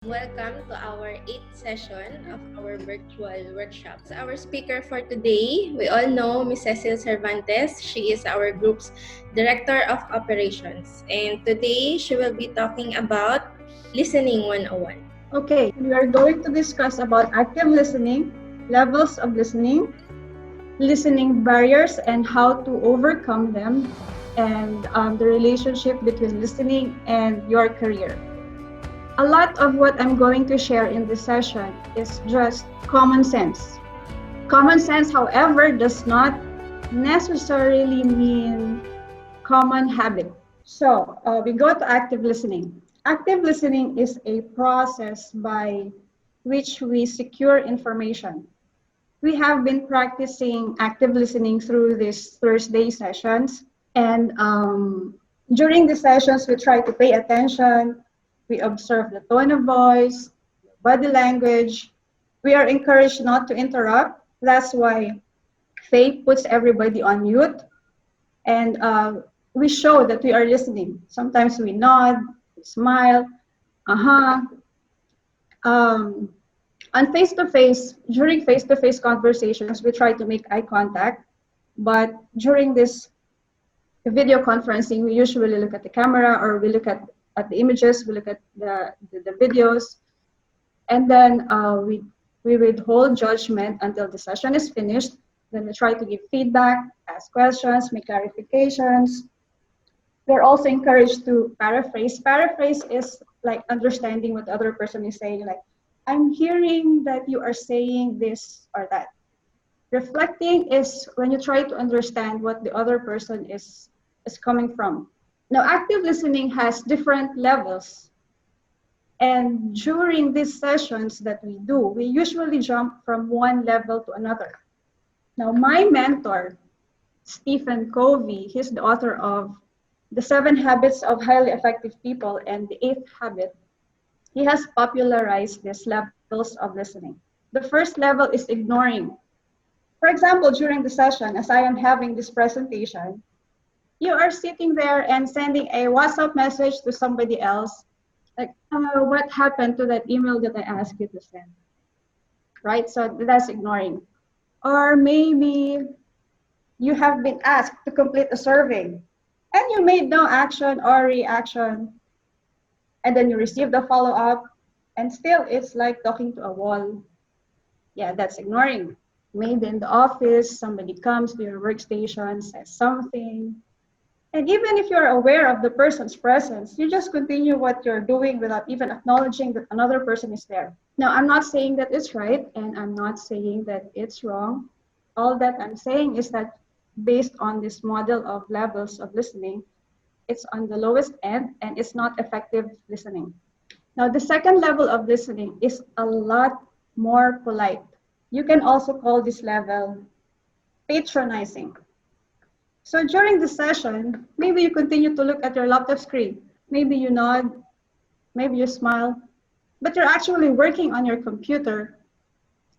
Welcome to our 8th session of our virtual workshops. Our speaker for today, we all know Ms. Cecille Cervantes. She is our group's Director of Operations. And today, she will be talking about Listening 101. Okay, we are going to discuss about active listening, levels of listening, listening barriers and how to overcome them, and the relationship between listening and your career. A lot of what I'm going to share in this session is just common sense. Common sense, however, does not necessarily mean common habit. So we go to active listening. Active listening is a process by which we secure information. We have been practicing active listening through these Thursday sessions. And during the sessions, we try to pay attention. We observe the tone of voice, body language. We are encouraged not to interrupt. That's why Faye puts everybody on mute. And we show that we are listening. Sometimes we nod, we smile, uh-huh. Um, on face-to-face, during face-to-face conversations, we try to make eye contact. But during this video conferencing, we usually look at the camera or we look at the images, we look at the videos, and then we withhold judgment until the session is finished. Then we try to give feedback, ask questions, make clarifications. We're also encouraged to paraphrase. Paraphrase is like understanding what the other person is saying, like, I'm hearing that you are saying this or that. Reflecting is when you try to understand what the other person is coming from. Now, active listening has different levels. And during these sessions that we do, we usually jump from one level to another. Now, my mentor, Stephen Covey, he's the author of The 7 Habits of Highly Effective People and the 8th Habit. He has popularized these levels of listening. The first level is ignoring. For example, during the session, as I am having this presentation, you are sitting there and sending a WhatsApp message to somebody else, like, what happened to that email that I asked you to send? Right? So that's ignoring. Or maybe you have been asked to complete a survey and you made no action or reaction, and then you receive the follow-up, and still it's like talking to a wall. Yeah, that's ignoring. Maybe in the office, somebody comes to your workstation, says something, and even if you're aware of the person's presence, you just continue what you're doing without even acknowledging that another person is there. Now, I'm not saying that it's right, and I'm not saying that it's wrong. All that I'm saying is that based on this model of levels of listening, it's on the lowest end and it's not effective listening. Now, the second level of listening is a lot more polite. You can also call this level patronizing. So during the session, maybe you continue to look at your laptop screen. Maybe you nod, maybe you smile, but you're actually working on your computer,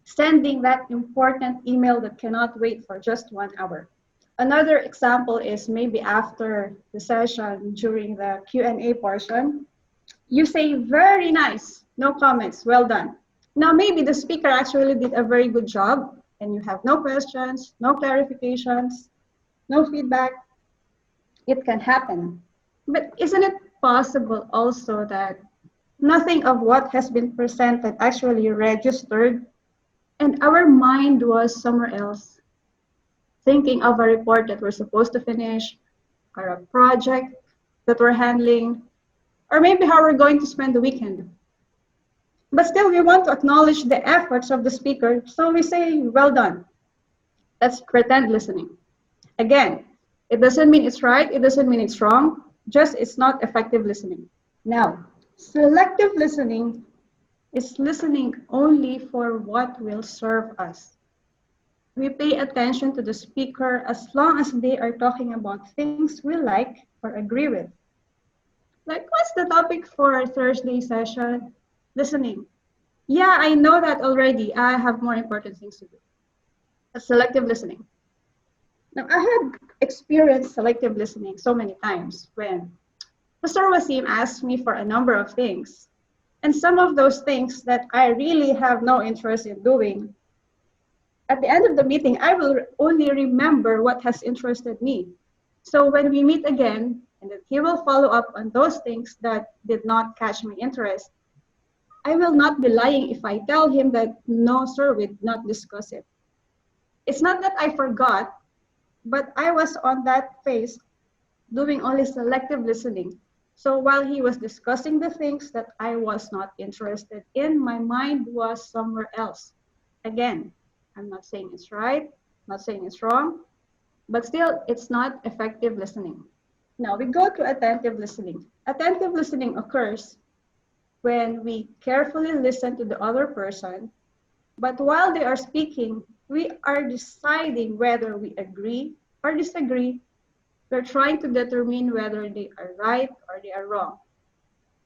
sending that important email that cannot wait for just 1 hour. Another example is maybe after the session, during the Q&A portion, you say, very nice, no comments, well done. Now, maybe the speaker actually did a very good job and you have no questions, no clarifications, no feedback. It can happen. But isn't it possible also that nothing of what has been presented actually registered and our mind was somewhere else, thinking of a report that we're supposed to finish, or a project that we're handling, or maybe how we're going to spend the weekend. But still, we want to acknowledge the efforts of the speaker, so we say, well done. That's pretend listening. Again, it doesn't mean it's right, it doesn't mean it's wrong, just it's not effective listening. Now, selective listening is listening only for what will serve us. We pay attention to the speaker as long as they are talking about things we like or agree with. Like, what's the topic for Thursday session? Listening. Yeah, I know that already. I have more important things to do. That's selective listening. Now, I had experienced selective listening so many times when Mr. Wasim asked me for a number of things. And some of those things that I really have no interest in doing, at the end of the meeting, I will only remember what has interested me. So when we meet again, and then he will follow up on those things that did not catch my interest, I will not be lying if I tell him that, no, sir, we did not discuss it. It's not that I forgot, but I was on that phase doing only selective listening. So while he was discussing the things that I was not interested in, my mind was somewhere else. Again, I'm not saying it's right, not saying it's wrong, but still, it's not effective listening. Now we go to attentive listening. Attentive listening occurs when we carefully listen to the other person, but while they are speaking, we are deciding whether we agree or disagree. We're trying to determine whether they are right or they are wrong.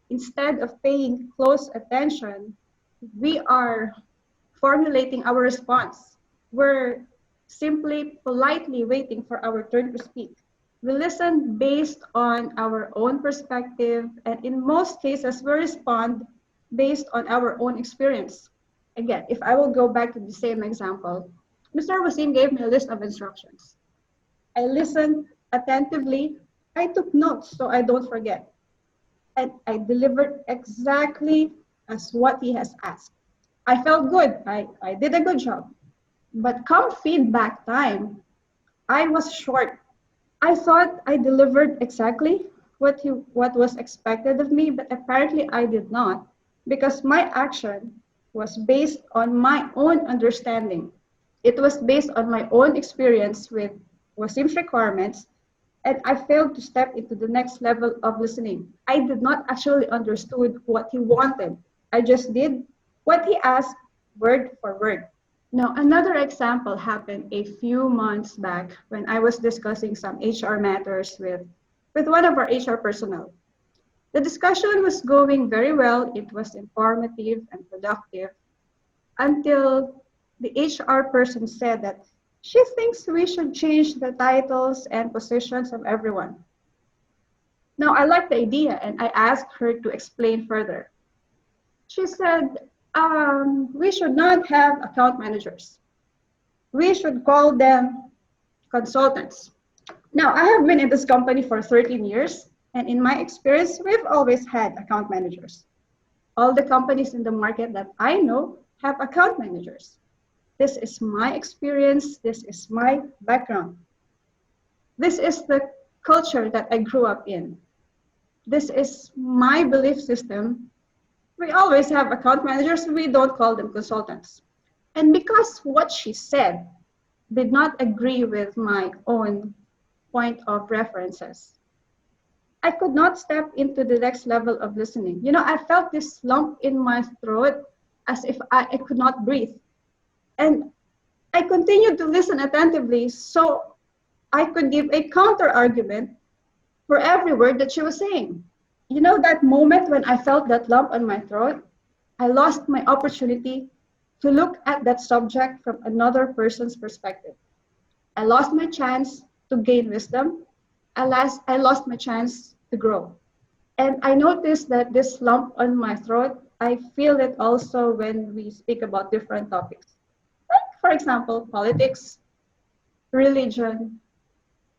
Instead of paying close attention, we are formulating our response. We're simply politely waiting for our turn to speak. We listen based on our own perspective, and in most cases, we respond based on our own experience. Again, if I will go back to the same example, Mr. Wasim gave me a list of instructions. I listened attentively. I took notes so I don't forget. And I delivered exactly as what he has asked. I felt good. I did a good job. But come feedback time, I was short. I thought I delivered exactly what was expected of me, but apparently I did not because my action was based on my own understanding. It was based on my own experience with Wasim's requirements, and I failed to step into the next level of listening. I did not actually understood what he wanted. I just did what he asked word for word. Now, another example happened a few months back when I was discussing some HR matters with one of our HR personnel. The discussion was going very well. It was informative and productive until the HR person said that she thinks we should change the titles and positions of everyone. Now, I liked the idea and I asked her to explain further. She said, we should not have account managers. We should call them consultants. Now, I have been in this company for 13 years, and in my experience, we've always had account managers. All the companies in the market that I know have account managers. This is my experience, this is my background. This is the culture that I grew up in. This is my belief system. We always have account managers, we don't call them consultants. And because what she said did not agree with my own point of references, I could not step into the next level of listening. I felt this lump in my throat as if I could not breathe. And I continued to listen attentively so I could give a counter argument for every word that she was saying. That moment when I felt that lump on my throat, I lost my opportunity to look at that subject from another person's perspective. I lost my chance to gain wisdom. I lost my chance to grow. And I noticed that this lump on my throat, I feel it also when we speak about different topics. Like, for example, politics, religion,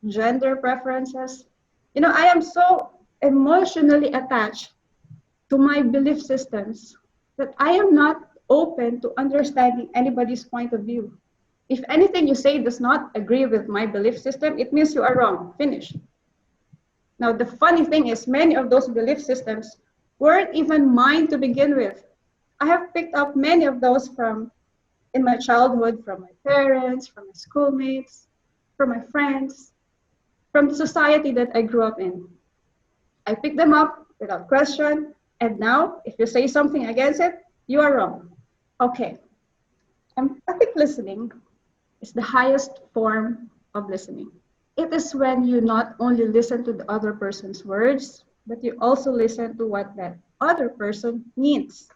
gender preferences. I am so emotionally attached to my belief systems that I am not open to understanding anybody's point of view. If anything you say does not agree with my belief system, it means you are wrong. Finish. Now, the funny thing is, many of those belief systems weren't even mine to begin with. I have picked up many of those from in my childhood, from my parents, from my schoolmates, from my friends, from the society that I grew up in. I picked them up without question, and now, if you say something against it, you are wrong. Okay, empathic listening is the highest form of listening. It is when you not only listen to the other person's words, but you also listen to what that other person means.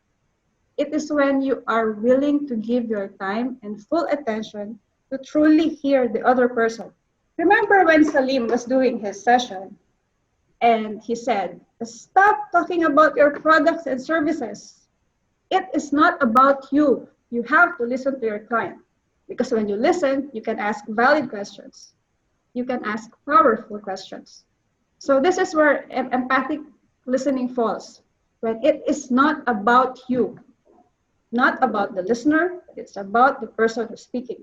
It is when you are willing to give your time and full attention to truly hear the other person. Remember when Salim was doing his session and he said, Stop talking about your products and services. It is not about you. You have to listen to your client. Because when you listen, you can ask valid questions. You can ask powerful questions. So this is where empathic listening falls. When it is not about you, not about the listener, it's about the person who's speaking.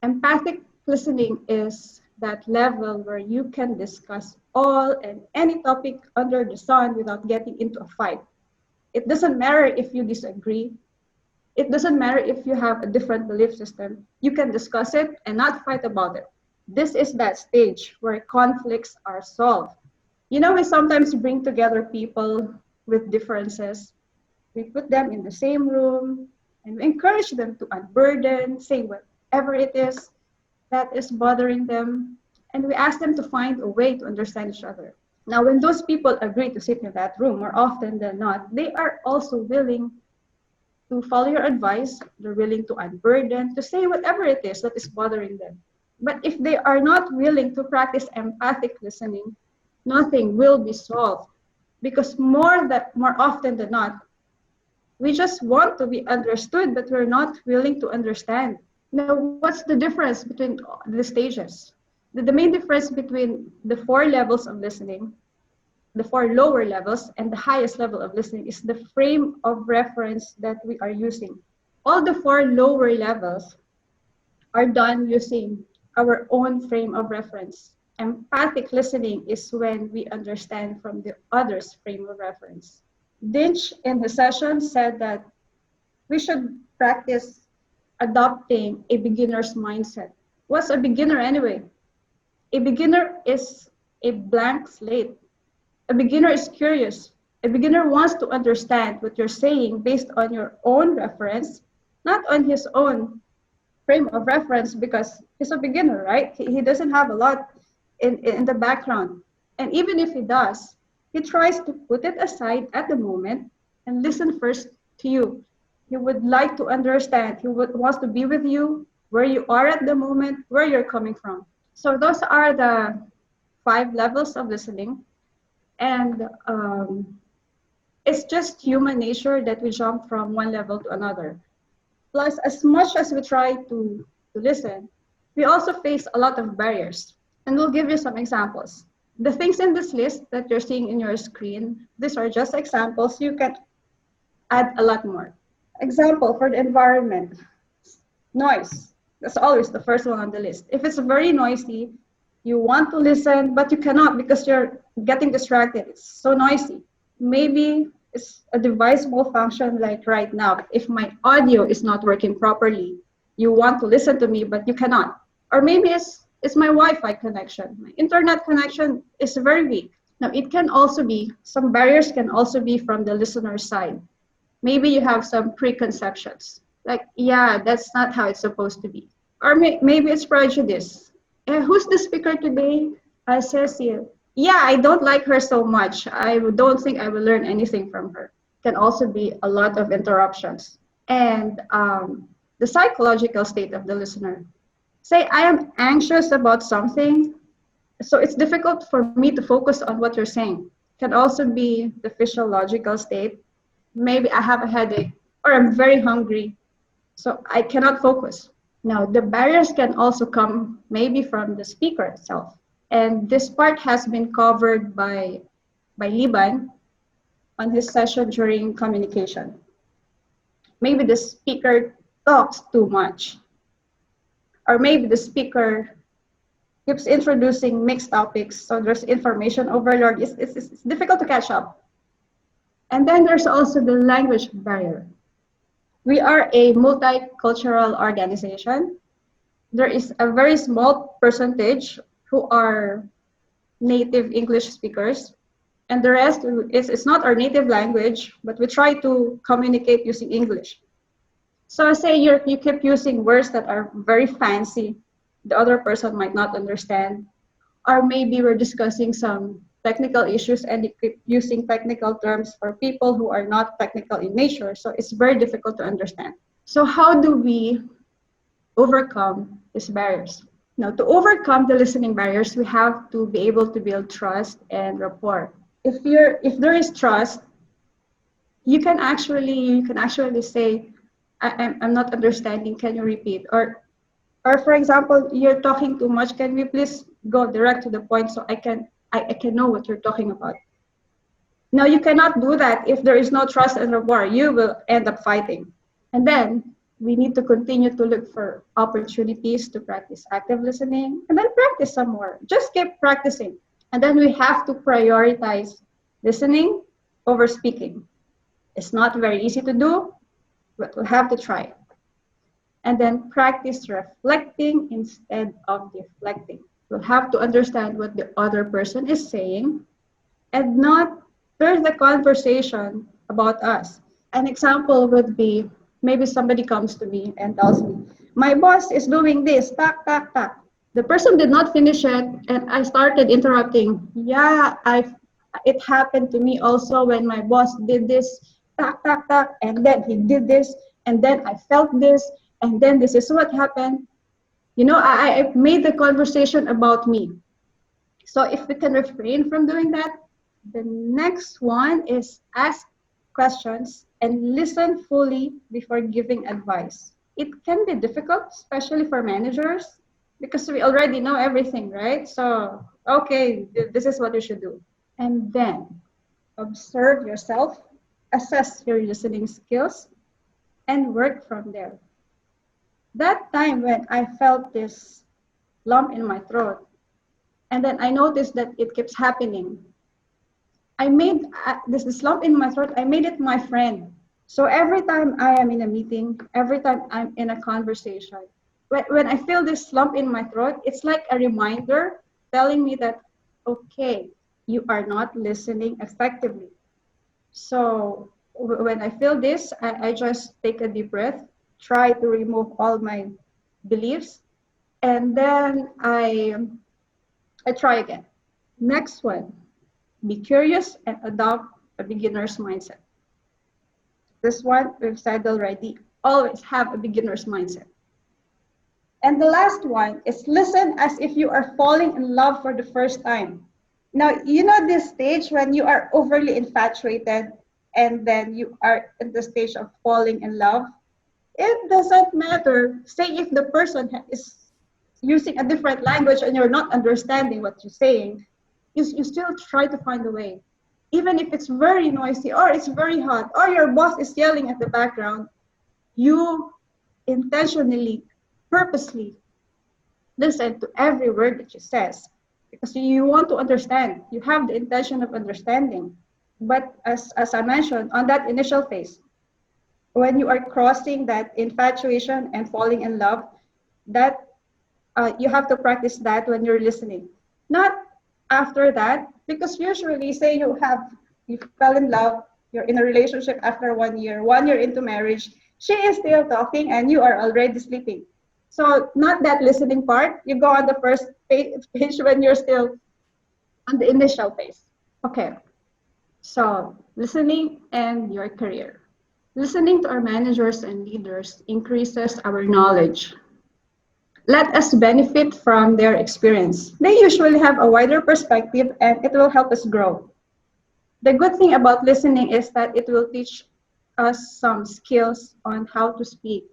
Empathic listening is that level where you can discuss all and any topic under the sun without getting into a fight. It doesn't matter if you disagree. It doesn't matter if you have a different belief system. You can discuss it and not fight about it. This is that stage where conflicts are solved. You know, we sometimes bring together people with differences. We put them in the same room and we encourage them to unburden, say whatever it is that is bothering them, and we ask them to find a way to understand each other. Now, when those people agree to sit in that room, more often than not, they are also willing to follow your advice, they're willing to unburden, to say whatever it is that is bothering them. But if they are not willing to practice empathic listening, nothing will be solved. Because more often than not, we just want to be understood, but we're not willing to understand. Now, what's the difference between the stages? The main difference between the four levels of listening, the four lower levels, and the highest level of listening is the frame of reference that we are using. All the four lower levels are done using our own frame of reference. Empathic listening is when we understand from the other's frame of reference. Dinch in the session said that we should practice adopting a beginner's mindset. What's a beginner anyway? A beginner is a blank slate. A beginner is curious. A beginner wants to understand what you're saying based on your own reference, not on his own frame of reference because he's a beginner, right? He doesn't have a lot in the background. And even if he does, he tries to put it aside at the moment and listen first to you. He would like to understand. Wants to be with you, where you are at the moment, where you're coming from. So those are the 5 levels of listening. And it's just human nature that we jump from one level to another. Plus, as much as we try to listen, we also face a lot of barriers. And we'll give you some examples. The things in this list that you're seeing in your screen, these are just examples. You can add a lot more. Example for the environment, noise. That's always the first one on the list. If it's very noisy, you want to listen, but you cannot because you're getting distracted. It's so noisy. Maybe it's a device malfunction like right now. If my audio is not working properly, you want to listen to me, but you cannot. Or maybe it's my Wi-Fi connection. My internet connection is very weak. Now, it can also be, some barriers can also be from the listener's side. Maybe you have some preconceptions. Like, yeah, that's not how it's supposed to be. Or maybe it's prejudice. Who's the speaker today? Cecille. Yeah, I don't like her so much. I don't think I will learn anything from her. Can also be a lot of interruptions. And the psychological state of the listener. Say, I am anxious about something, so it's difficult for me to focus on what you're saying. Can also be the physiological state. Maybe I have a headache or I'm very hungry, so I cannot focus. Now, the barriers can also come maybe from the speaker itself. And this part has been covered by Liban on his session during communication. Maybe the speaker talks too much. Or maybe the speaker keeps introducing mixed topics, so there's information overload. It's difficult to catch up. And then there's also the language barrier. We are a multicultural organization. There is a very small percentage who are native English speakers, and the rest is not our native language, but we try to communicate using English. So say you keep using words that are very fancy, the other person might not understand, or maybe we're discussing some technical issues and you keep using technical terms for people who are not technical in nature, so it's very difficult to understand. So how do we overcome these barriers? Now, to overcome the listening barriers, we have to be able to build trust and rapport. if there is trust, you can actually say, I'm not understanding, can you repeat? Or for example, you're talking too much, can we please go direct to the point so I can know what you're talking about. Now you cannot do that if there is no trust and rapport. You will end up fighting. And then we need to continue to look for opportunities to practice active listening and then practice some more. Just keep practicing. And then we have to prioritize listening over speaking. It's not very easy to do, but we'll have to try. And then practice reflecting instead of deflecting. We'll have to understand what the other person is saying and not turn the conversation about us. An example would be maybe somebody comes to me and tells me, my boss is doing this, tak, tak, tak. The person did not finish it, and I started interrupting. Yeah, it happened to me also when my boss did this, tak, tak, tak, and then he did this, and then I felt this, and then this is what happened. I made the conversation about me. So if we can refrain from doing that, the next one is ask questions and listen fully before giving advice. It can be difficult, especially for managers, because we already know everything, right? So, okay, this is what you should do. And then observe yourself, assess your listening skills, and work from there. That time when I felt this lump in my throat, and then I noticed that it keeps happening. I made this lump in my throat, I made it my friend. So every time I am in a meeting, every time I'm in a conversation, when I feel this lump in my throat, it's like a reminder telling me that, okay, you are not listening effectively. So when I feel this, I just take a deep breath, try to remove all my beliefs, and then I try again. Next one, be curious and adopt a beginner's mindset. This one we've said already, always have a beginner's mindset. And the last one is listen as if you are falling in love for the first time. Now, you know this stage when you are overly infatuated and then you are in the stage of falling in love? It doesn't matter. Say if the person is using a different language and you're not understanding what you're saying, you still try to find a way. Even if it's very noisy or it's very hot or your boss is yelling at the background, you intentionally, purposely listen to every word that she says because you want to understand. You have the intention of understanding. But as I mentioned, on that initial phase, when you are crossing that infatuation and falling in love, that you have to practice that when you're listening. Not after that, because usually, say you fell in love, you're in a relationship after 1 year into marriage, she is still talking and you are already sleeping. So not that listening part. You go on the first page when you're still on the initial phase. Okay, so listening and your career. Listening to our managers and leaders increases our knowledge. Let us benefit from their experience. They usually have a wider perspective and it will help us grow. The good thing about listening is that it will teach us some skills on how to speak,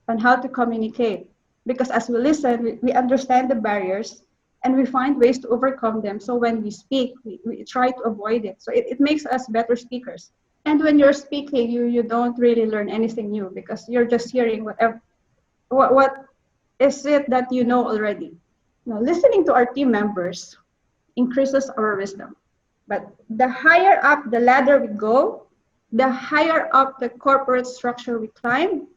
on how to communicate. Because as we listen, we understand the barriers and we find ways to overcome them. So when we speak, we try to avoid it. So it makes us better speakers. And when you're speaking, you don't really learn anything new because you're just hearing what is it that you know already. Now, listening to our team members increases our wisdom. But the higher up the ladder we go, the higher up the corporate structure we climb,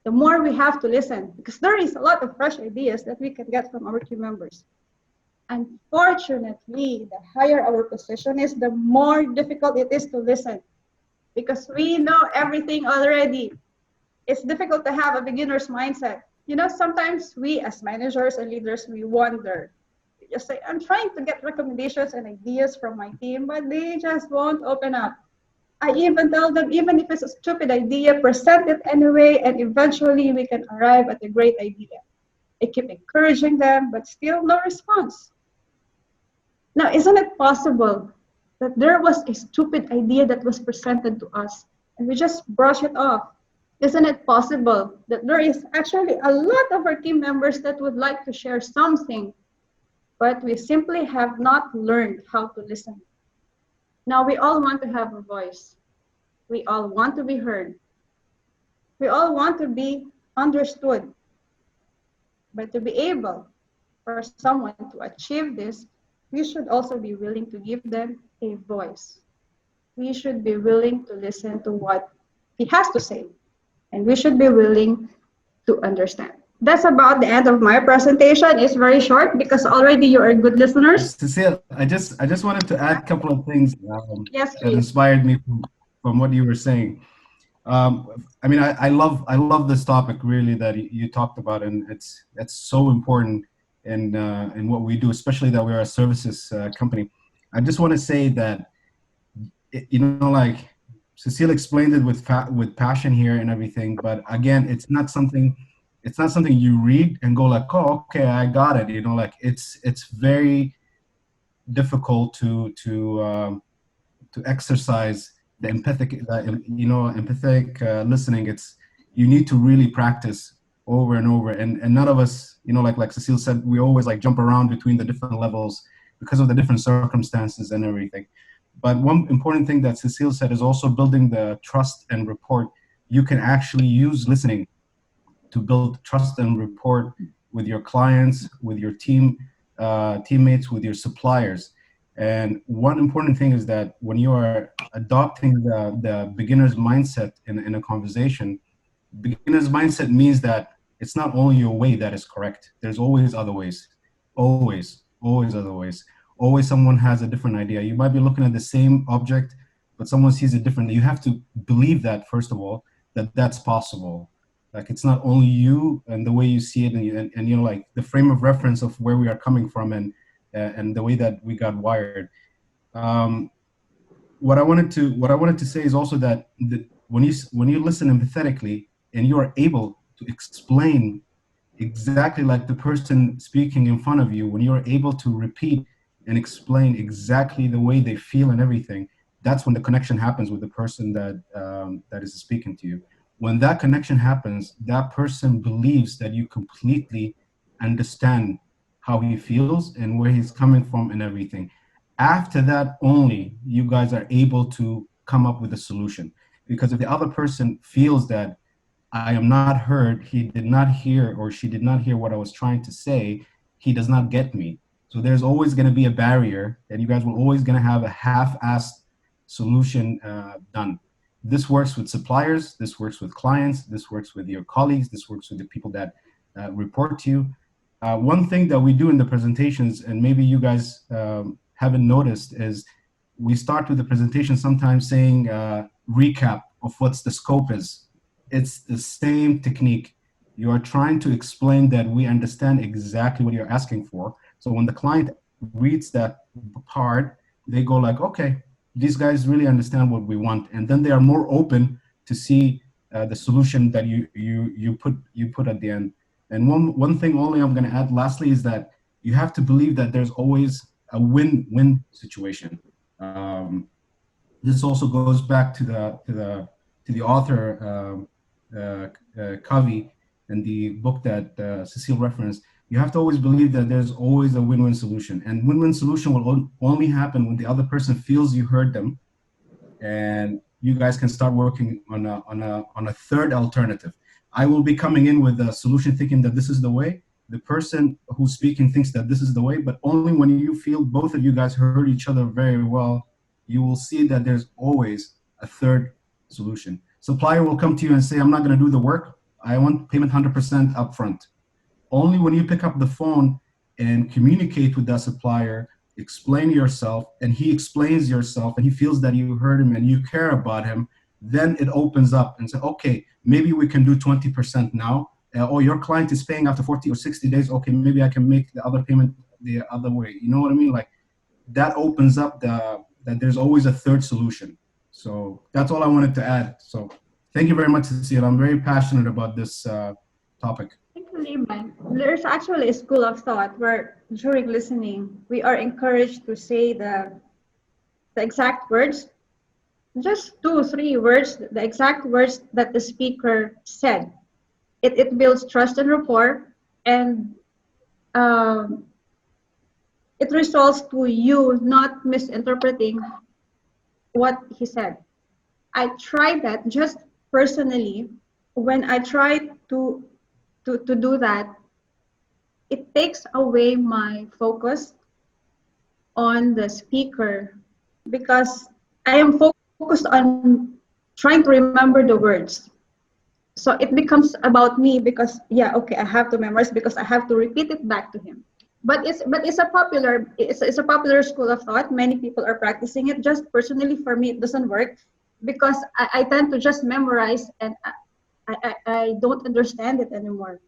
the more we have to listen because there is a lot of fresh ideas that we can get from our team members. Unfortunately, the higher our position is, the more difficult it is to listen because we know everything already. It's difficult to have a beginner's mindset. Sometimes we as managers and leaders, we wonder. We just say, I'm trying to get recommendations and ideas from my team, but they just won't open up. I even tell them, even if it's a stupid idea, present it anyway, and eventually we can arrive at a great idea. I keep encouraging them, but still no response. Now, isn't it possible that there was a stupid idea that was presented to us and we just brush it off. Isn't it possible that there is actually a lot of our team members that would like to share something, but we simply have not learned how to listen? Now, we all want to have a voice. We all want to be heard. We all want to be understood. But to be able for someone to achieve this, we should also be willing to give them a voice. We should be willing to listen to what he has to say, and we should be willing to understand. That's about the end of my presentation. It's very short because already you are good listeners. Cecile, I just wanted to add a couple of things Yes, that please. inspired me from what you were saying. I mean, I love this topic really that you talked about, and it's so important in what we do, especially that we're a services company. I just want to say that like Cecile explained it with passion here and everything, but again, it's not something you read and go like, oh, okay, I got it. Like it's very difficult to exercise the empathic listening. It's you need to really practice over and over, and none of us, like Cecile said, we always like jump around between the different levels because of the different circumstances and everything. But one important thing that Cecile said is also building the trust and rapport. You can actually use listening to build trust and rapport with your clients, with your teammates, with your suppliers. And one important thing is that when you are adopting the beginner's mindset in a conversation, beginner's mindset means that it's not only your way that is correct. There's always other ways. Always other ways. Always someone has a different idea. You might be looking at the same object, but someone sees it differently. You have to believe that, first of all, that that's possible. Like it's not only you and the way you see it, and like the frame of reference of where we are coming from, and the way that we got wired. Um, what I wanted to say is also that when you listen empathetically and you are able to explain exactly like the person speaking in front of you, when you're able to repeat and explain exactly the way they feel and everything, that's when the connection happens with the person that is speaking to you. When that connection happens, that person believes that you completely understand how he feels and where he's coming from and everything. After that only, you guys are able to come up with a solution. Because if the other person feels that I am not heard, he did not hear or she did not hear what I was trying to say, he does not get me. So there's always going to be a barrier, and you guys will always going to have a half-assed solution done. This works with suppliers, this works with clients, this works with your colleagues, this works with the people that report to you. One thing that we do in the presentations, and maybe you guys haven't noticed, is we start with the presentation sometimes saying recap of what's the scope is. It's the same technique. You are trying to explain that we understand exactly what you're asking for. So when the client reads that part, they go like, okay, these guys really understand what we want, and then they are more open to see the solution that you put at the end. And one thing only I'm going to add lastly is that you have to believe that there's always a win-win situation. This also goes back to the author Covey and the book that Cecile referenced. You have to always believe that there's always a win-win solution, and win-win solution will only happen when the other person feels you heard them, and you guys can start working on a third alternative. I will be coming in with a solution thinking that this is the way. The person who's speaking thinks that this is the way, but only when you feel both of you guys heard each other very well, you will see that there's always a third solution. Supplier will come to you and say, I'm not going to do the work. I want payment 100% upfront. Only when you pick up the phone and communicate with that supplier, explain yourself, and he explains yourself, and he feels that you heard him and you care about him, then it opens up and say, okay, maybe we can do 20% now. Or your client is paying after 40 or 60 days. Okay, maybe I can make the other payment the other way. You know what I mean? Like that opens up that there's always a third solution. So that's all I wanted to add. So thank you very much, Cecile. I'm very passionate about this topic. Thank you, Liman. There's actually a school of thought where during listening, we are encouraged to say the the exact words, just 2, 3 words, the exact words that the speaker said. It builds trust and rapport, and um, it results to you not misinterpreting what he said. I tried that just personally. When I try to do that, it takes away my focus on the speaker because I am focused on trying to remember the words. So it becomes about me because yeah, okay, I have to memorize because I have to repeat it back to him. But it's a popular school of thought. Many people are practicing it. Just personally for me, it doesn't work because I tend to just memorize and I don't understand it anymore.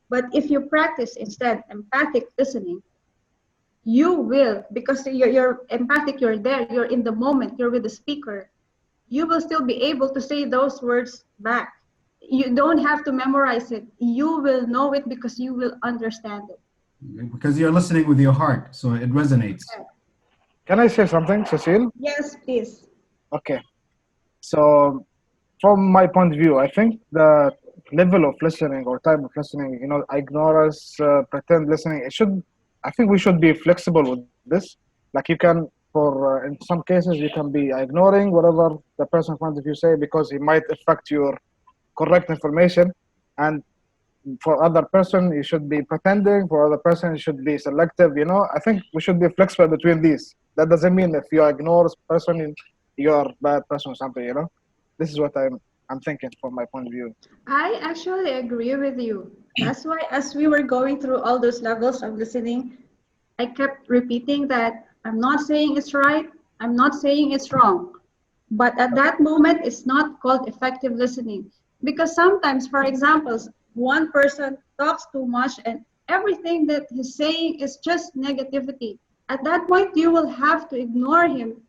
But if you practice instead empathic listening, you will, because you're empathic, you're there, you're in the moment, you're with the speaker, you will still be able to say those words back. You don't have to memorize it. You will know it because you will understand it. Because you're listening with your heart, so it resonates. Can I say something, Cecile? Yes, please. Okay. So, from my point of view, I think the level of listening or type of listening, ignorance, pretend listening, I think we should be flexible with this. Like you can, in some cases, you can be ignoring whatever the person in front of you say because it might affect your correct information. And for other person, you should be pretending. For other person, you should be selective. I think we should be flexible between these. That doesn't mean if you ignore this person, you're a bad person or something. This is what I'm thinking from my point of view. I actually agree with you. That's why, as we were going through all those levels of listening, I kept repeating that I'm not saying it's right, I'm not saying it's wrong. But at that moment, it's not called effective listening. Because sometimes, for example, one person talks too much and everything that he's saying is just negativity. At that point, you will have to ignore him.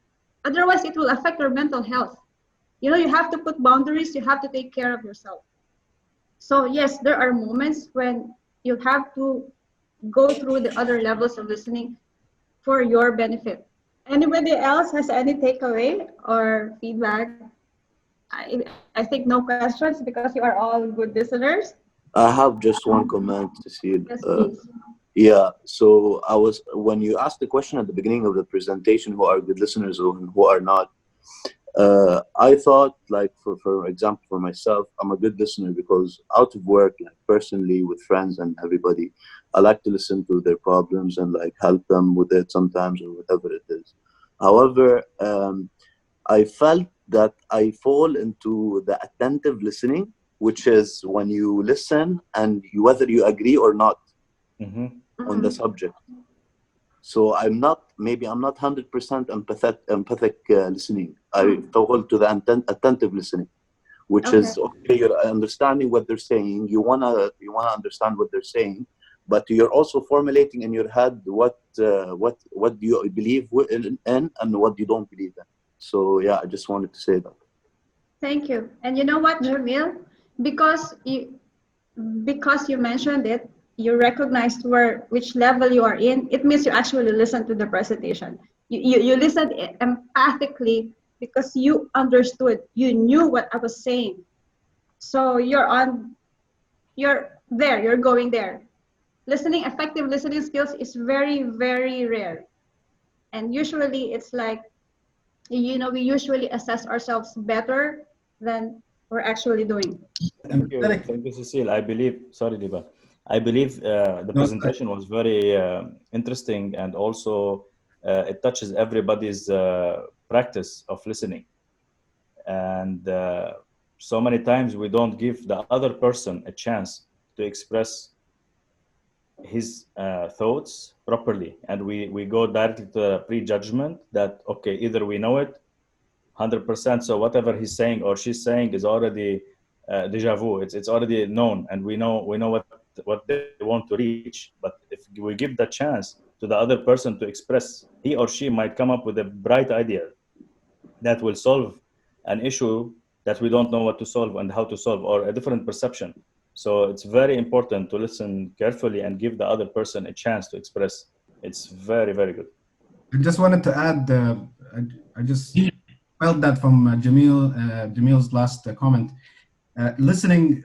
Otherwise, it will affect your mental health. You have to put boundaries, you have to take care of yourself. So, yes, there are moments when you have to go through the other levels of listening for your benefit. Anybody else has any takeaway or feedback? I think no questions because you are all good listeners. I have just one comment, Cecile. Yes, please. Yeah, so when you asked the question at the beginning of the presentation, who are good listeners and who are not, I thought, like, for example, for myself, I'm a good listener because out of work, like personally with friends and everybody, I like to listen to their problems and like help them with it sometimes or whatever it is. However, I felt that I fall into the attentive listening, which is when you listen and whether you agree or not on the subject. So I'm not 100% empathic listening. I fall to the attentive listening, which is okay. You're understanding what they're saying. You wanna understand what they're saying, but you're also formulating in your head what do you believe in and what you don't believe in. So yeah, I just wanted to say that. Thank you. And you know what, Jamil? Because you mentioned it, you recognized which level you are in. It means you actually listened to the presentation. You listened empathically because you understood. You knew what I was saying. So you're there. You're going there. Effective listening skills is very, very rare. And usually it's like, we usually assess ourselves better than we're actually doing. Thank you, Cecile. I believe, sorry, Diba. I believe the presentation was very interesting, and also it touches everybody's practice of listening. And so many times we don't give the other person a chance to express his thoughts properly, and we go directly to a prejudgment that okay, either we know it 100%, so whatever he's saying or she's saying is already deja vu. It's already known, and we know what they want to reach. But if we give the chance to the other person to express, he or she might come up with a bright idea that will solve an issue that we don't know what to solve and how to solve, or a different perception. So it's very important to listen carefully and give the other person a chance to express. It's very, very good. I just wanted to add I just felt that from Jamil's last comment. Listening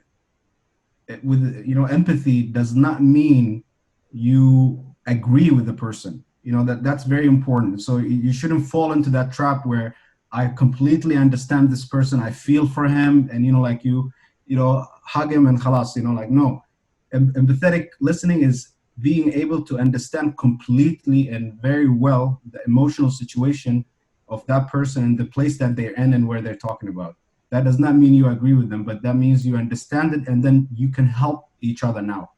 with empathy does not mean you agree with the person. That's very important. So you shouldn't fall into that trap where I completely understand this person, I feel for him, and like you hug him and khalas. Like, no. Empathetic listening is being able to understand completely and very well the emotional situation of that person and the place that they're in and where they're talking about. That does not mean you agree with them, but that means you understand it, and then you can help each other now.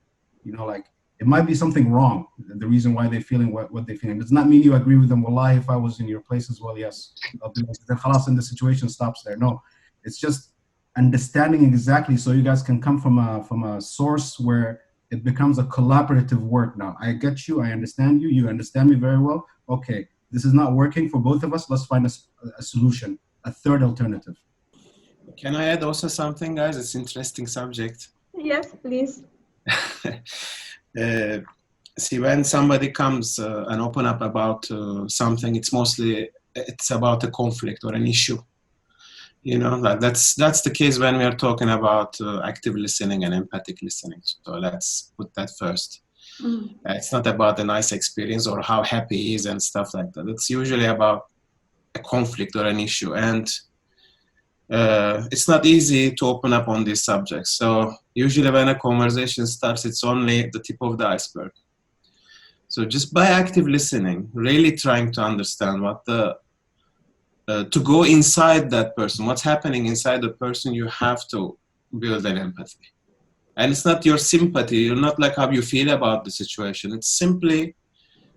Like, it might be something wrong, the reason why they're feeling what they're feeling. It does not mean you agree with them. Wallahi, if I was in your place as well, yes, I'll do this. Then khalas, and the situation stops there. No, it's just understanding exactly, so you guys can come from a source where it becomes a collaborative work. Now, I get you, I understand you, you understand me very well. Okay, this is not working for both of us. Let's find a solution, a third alternative. Can I add also something, guys? It's an interesting subject. Yes, please. See, when somebody comes and open up about something, it's about a conflict or an issue. That's the case when we are talking about active listening and empathic listening. So let's put that first. It's not about a nice experience or how happy he is and stuff like that. It's usually about a conflict or an issue. And it's not easy to open up on these subjects. So usually when a conversation starts, it's only the tip of the iceberg. So just by active listening, really trying to understand to go inside that person, what's happening inside the person, you have to build an empathy. And it's not your sympathy, you're not like how you feel about the situation. It's simply,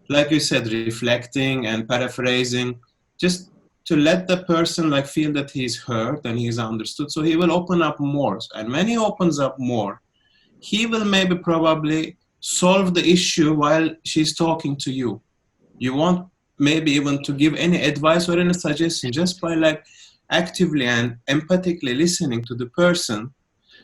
like you said, reflecting and paraphrasing, just to let the person feel that he's heard and he's understood. So he will open up more. And when he opens up more, he will maybe probably solve the issue while she's talking to you. You won't maybe even to give any advice or any suggestion, just by actively and empathically listening to the person.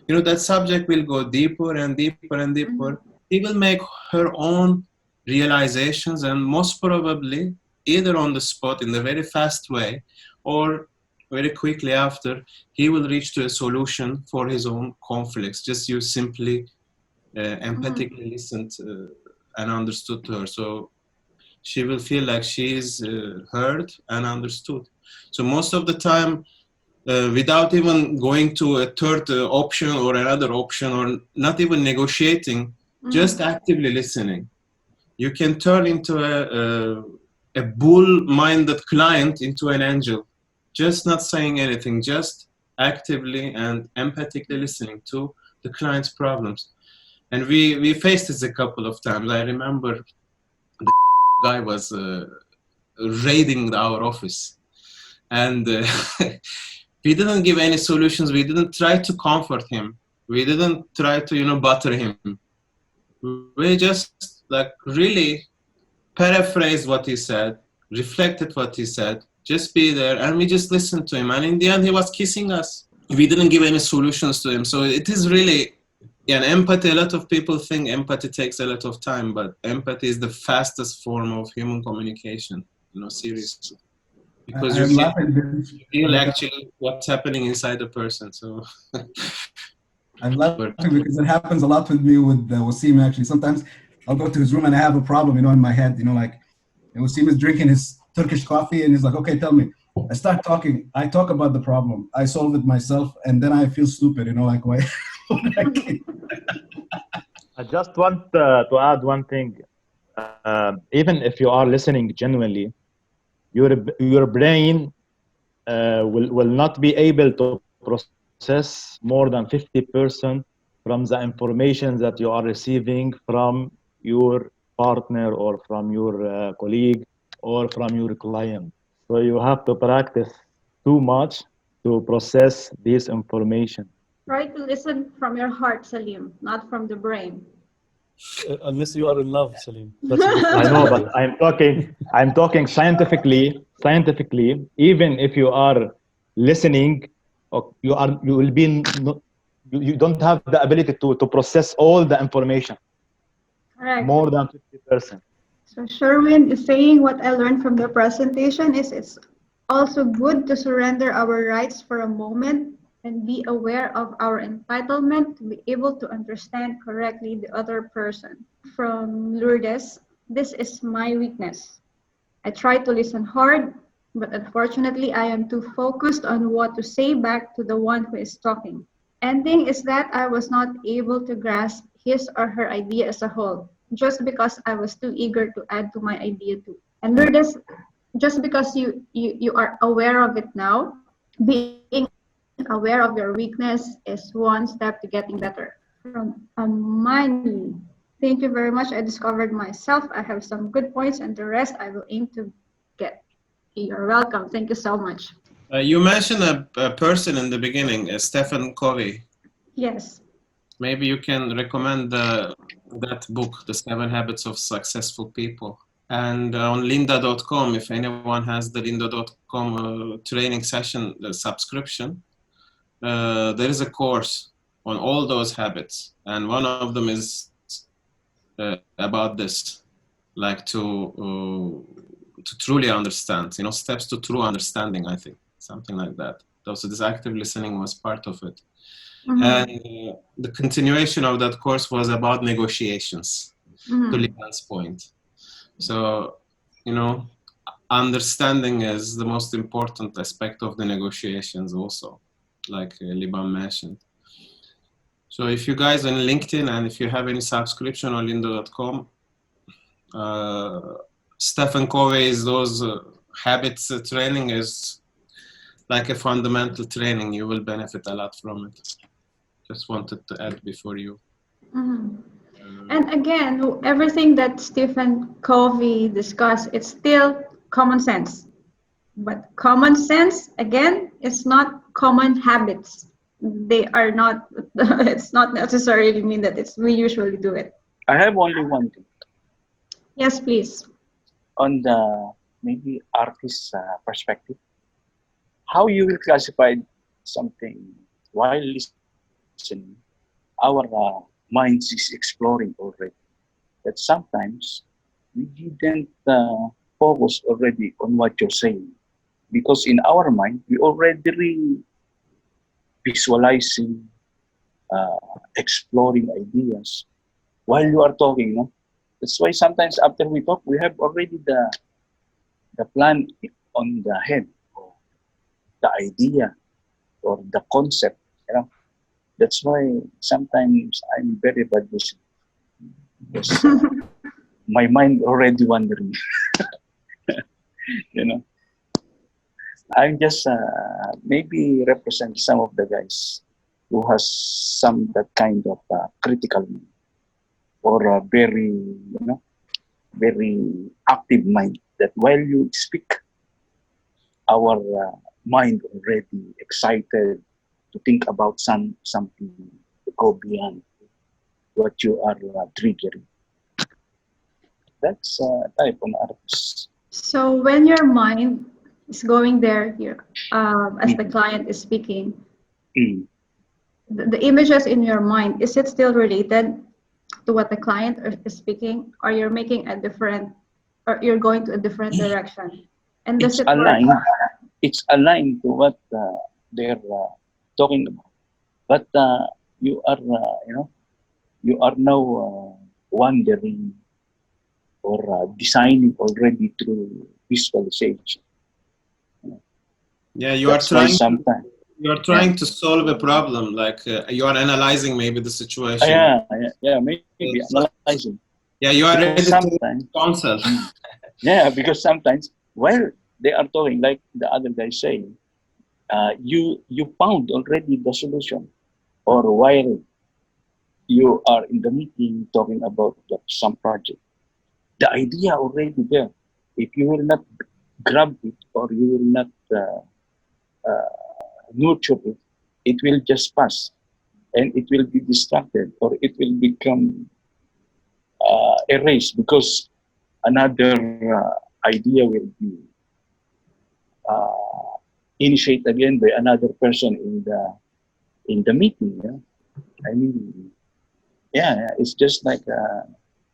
That subject will go deeper and deeper and deeper. He will make her own realizations, and most probably either on the spot in a very fast way or very quickly after, he will reach to a solution for his own conflicts. Just you simply empathically listened and understood to her. So she will feel like she is heard and understood. So most of the time, without even going to a third option or another option, or not even negotiating, just actively listening, you can turn into a bull-minded client into an angel. Just not saying anything, just actively and empathically listening to the client's problems. And we faced this a couple of times. I remember the guy was raiding our office, and we didn't give any solutions. We didn't try to comfort him. We didn't try to butter him. We just really paraphrased what he said, reflected what he said, just be there, and we just listened to him. And in the end, he was kissing us. We didn't give any solutions to him. So it is really, and empathy, a lot of people think empathy takes a lot of time, but empathy is the fastest form of human communication, seriously. Because you feel actually what's happening inside the person. So I'm laughing because it happens a lot with me with Wasim, actually. Sometimes I'll go to his room and I have a problem, in my head, and Wasim is drinking his Turkish coffee and he's like, okay, tell me. I start talking. I talk about the problem. I solve it myself, and then I feel stupid, why? I just want to add one thing. Even if you are listening genuinely, your brain will not be able to process more than 50% from the information that you are receiving from your partner or from your colleague or from your client. So you have to practice too much to process this information. Try to listen from your heart, Salim, not from the brain. Unless you are in love, Salim. I know, but I'm talking scientifically. Even if you are listening, you don't have the ability to process all the information. Correct. More than 50%. So Sherwin is saying what I learned from the presentation is it's Also good to surrender our rights for a moment and be aware of our entitlement to be able to understand correctly the other person. From Lourdes, this is my weakness. I try to listen hard, but unfortunately I am too focused on what to say back to the one who is talking. Ending is that I was not able to grasp his or her idea as a whole, just because I was too eager to add to my idea too. And Lourdes, just because you are aware of it now, being aware of your weakness is one step to getting better. From Amani, thank you very much. I discovered myself. I have some good points, and the rest I will aim to get. You're welcome. Thank you so much. You mentioned a person in the beginning, Stephen Covey. Yes. Maybe you can recommend that book, The 7 Habits of Successful People. And on lynda.com, if anyone has the lynda.com training session subscription, there is a course on all those habits. And one of them is about this, like to truly understand, steps to true understanding, I think, something like that. So this active listening was part of it. Mm-hmm. And the continuation of that course was about negotiations, to Liban's point. So, understanding is the most important aspect of the negotiations also, like Liban mentioned. So if you guys on LinkedIn and if you have any subscription on lynda.com, Stephen Covey's those habits training is like a fundamental training. You will benefit a lot from it. Just wanted to add before you. And again, everything that Stephen Covey discussed, it's still common sense. But common sense, again, is not common habits. They are not, it's not necessarily mean that we usually do it. I have only one thing. Yes, please. On the maybe artist's perspective, how you will classify something while listening, our minds is exploring already. That sometimes we didn't focus already on what you're saying. Because in our mind, we already visualizing, exploring ideas while you are talking. No? That's why sometimes after we talk, we have already the plan on the head, or the idea, or the concept. That's why sometimes I'm very bad listening. Because my mind already wandering. I'm just maybe represent some of the guys who has some that kind of critical mind, or a very active mind, that while you speak, our mind already excited to think about something to go beyond what you are triggering. That's type on artists. So when your mind is going there here, as the client is speaking, the images in your mind, is it still related to what the client is speaking, or you're making a different, or you're going to a different direction? And does it work? It's aligned to what they're talking about. But you are, you are now wondering or designing already through visualization. Yeah, you are trying to solve a problem, like you are analyzing maybe the situation. Yeah, maybe analyzing. Yeah, you are ready to counsel. Yeah, because sometimes while they are talking, like the other guy saying, you found already the solution, or while you are in the meeting talking about some project, the idea already there. If you will not grab it, or you will not nurture it, it will just pass, and it will be distracted, or it will become erased, because another idea will be initiated again by another person in the meeting. Yeah? I mean, it's just like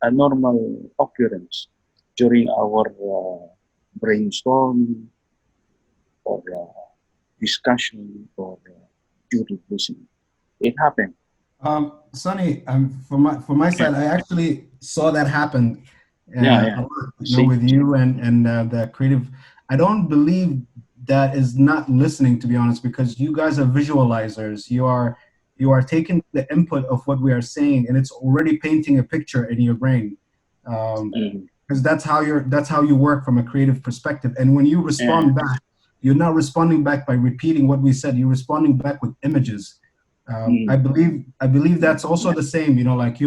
a normal occurrence during our brainstorming. or discussion or during listening. It happened. Sonny, for my side, I actually saw that happen Yeah. a lot, See? with you and the creative. I don't believe that is not listening, to be honest, because you guys are visualizers. You are taking the input of what we are saying, and it's already painting a picture in your brain. Because that's how you work from a creative perspective. And when you respond back, you're not responding back by repeating what we said. You're responding back with images. I believe that's also the same. Like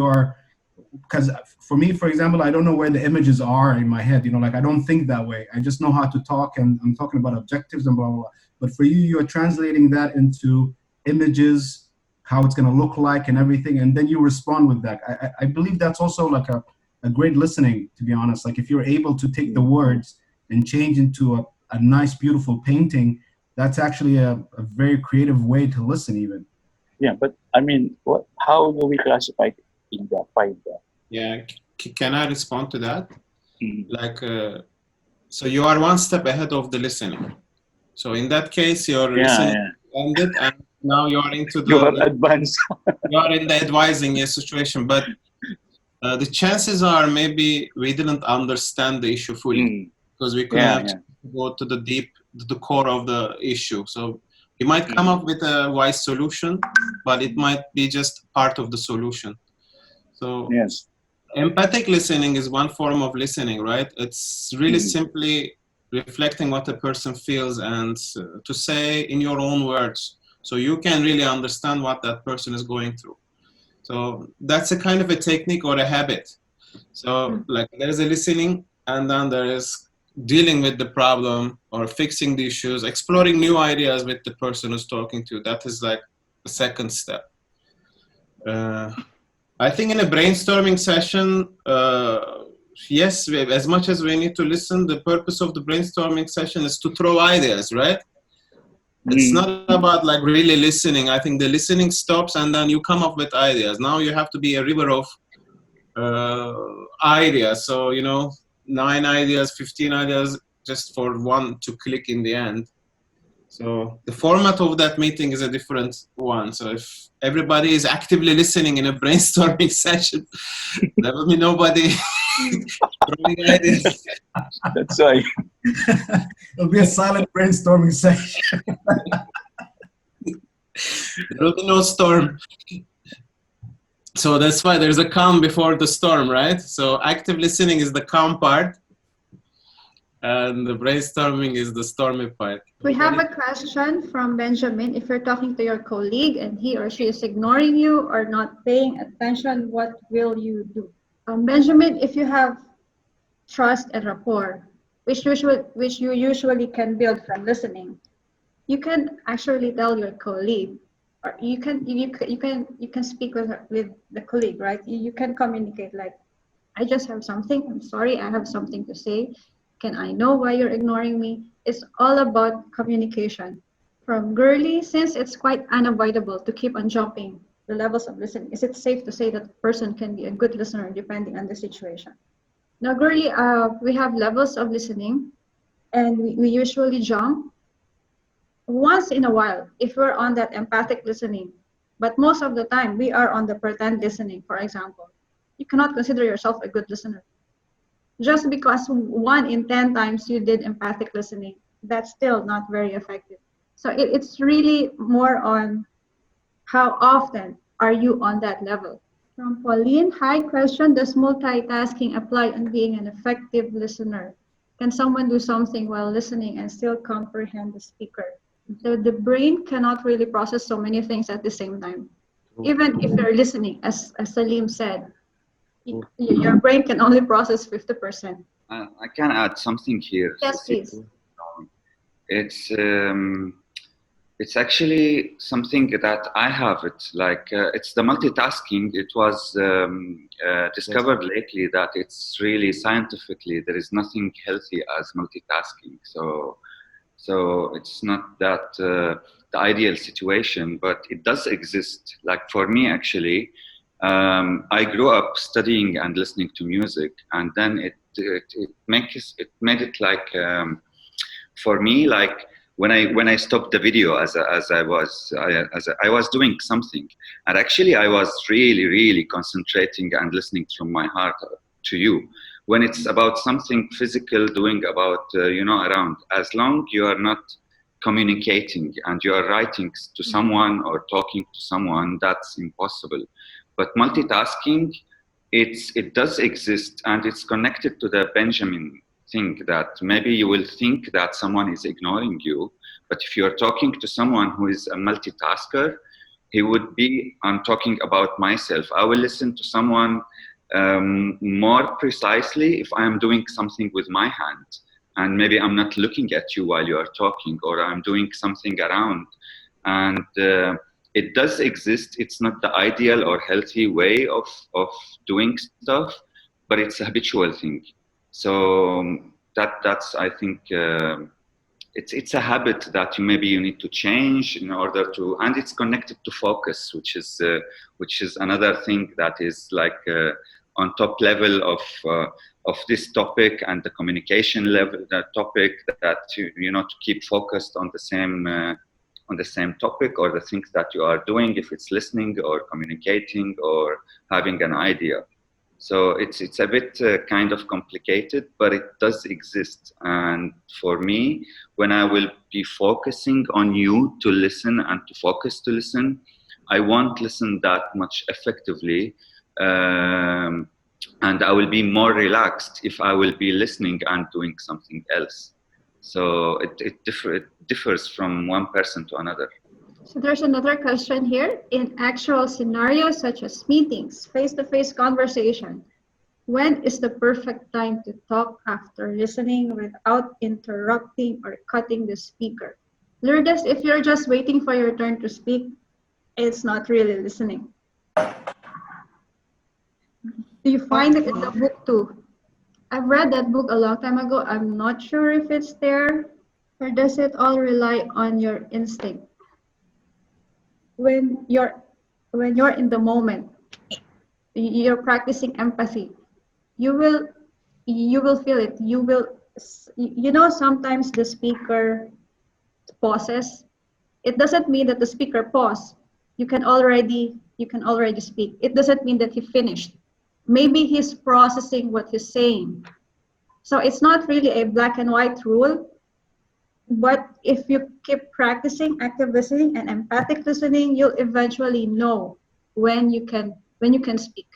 because for me, for example, I don't know where the images are in my head. Like I don't think that way. I just know how to talk, and I'm talking about objectives and blah blah blah. But for you, you're translating that into images, how it's going to look like, and everything, and then you respond with that. I believe that's also like a great listening, to be honest. Like if you're able to take the words and change into a nice, beautiful painting, that's actually a very creative way to listen, even. Yeah, but I mean, how do we classify it in the 5? Yeah, can I respond to that? Like, so you are one step ahead of the listening. So in that case, your listening ended, and now you are into the advanced. You are in the advising situation, but the chances are maybe we didn't understand the issue fully because we couldn't go to the core of the issue. So you might come up with a wise solution, but it might be just part of the solution. So empathic listening is one form of listening, right? It's really simply reflecting what a person feels and to say in your own words, so you can really understand what that person is going through. So that's a kind of a technique or a habit. So like there's a listening, and then there is dealing with the problem or fixing the issues, exploring new ideas with the person who's talking to. That is like the second step. I think in a brainstorming session, yes, as much as we need to listen, the purpose of the brainstorming session is to throw ideas, right? It's not about like really listening. I think the listening stops and then you come up with ideas. Now you have to be a river of ideas. So, 9 ideas, 15 ideas, just for one to click in the end. So the format of that meeting is a different one. So if everybody is actively listening in a brainstorming session, there will be nobody throwing ideas. That's why. It'll be a silent brainstorming session. There will be no storm. So that's why there's a calm before the storm, right? So active listening is the calm part, and the brainstorming is the stormy part. We have a question from Benjamin. If you're talking to your colleague and he or she is ignoring you or not paying attention, what will you do? Benjamin, if you have trust and rapport, which you usually can build from listening, you can actually tell your colleague, or you can speak with the colleague, right? You can communicate like, I just have something. I'm sorry, I have something to say. Can I know why you're ignoring me? It's all about communication. From Gurley, since it's quite unavoidable to keep on jumping the levels of listening, is it safe to say that a person can be a good listener depending on the situation? Now, Gurley, we have levels of listening, and we usually jump once in a while if we're on that empathic listening. But most of the time, we are on the pretend listening, for example. You cannot consider yourself a good listener. Just because 1 in 10 times you did empathic listening, that's still not very effective. So it's really more on how often are you on that level. From Pauline, hi, question, does multitasking apply on being an effective listener? Can someone do something while listening and still comprehend the speaker? The brain cannot really process so many things at the same time. Even if you're listening, as Salim said, your brain can only process 50%. I can add something here. Yes, please. It's actually something that I have. It's like it's the multitasking. It was discovered lately that it's really scientifically there is nothing healthy as multitasking. So it's not that the ideal situation, but it does exist. Like for me, actually. I grew up studying and listening to music, and then it made it like for me like when I stopped the video as I was doing something, and actually I was really concentrating and listening from my heart to you. When it's about something physical, doing about around, as long you are not communicating and you are writing to someone or talking to someone, that's impossible. But multitasking, it does exist, and it's connected to the Benjamin thing, that maybe you will think that someone is ignoring you, but if you're talking to someone who is a multitasker, he would be, I'm talking about myself, I will listen to someone more precisely if I'm doing something with my hand, and maybe I'm not looking at you while you are talking, or I'm doing something around. And it does exist. It's not the ideal or healthy way of doing stuff, but it's a habitual thing. So that's I think it's a habit that maybe you need to change in order to, and it's connected to focus, which is another thing that is like on top level of this topic, and the communication level, that topic, that to keep focused on the same topic or the things that you are doing, if it's listening or communicating or having an idea. So it's a bit kind of complicated, but it does exist. And for me, when I will be focusing on you to listen and to focus to listen, I won't listen that much effectively. And I will be more relaxed if I will be listening and doing something else. So it differs from one person to another. So there's another question here. In actual scenarios such as meetings, face-to-face conversation, when is the perfect time to talk after listening without interrupting or cutting the speaker? Lourdes, if you're just waiting for your turn to speak, it's not really listening. Do you find it in the book too? I've read that book a long time ago. I'm not sure if it's there, or does it all rely on your instinct? When you're in the moment, you're practicing empathy, you will feel it. Sometimes the speaker pauses. It doesn't mean that the speaker paused. You can already speak. It doesn't mean that he finished. Maybe he's processing what he's saying. So it's not really a black and white rule. But if you keep practicing active listening and empathic listening, you'll eventually know when you can speak.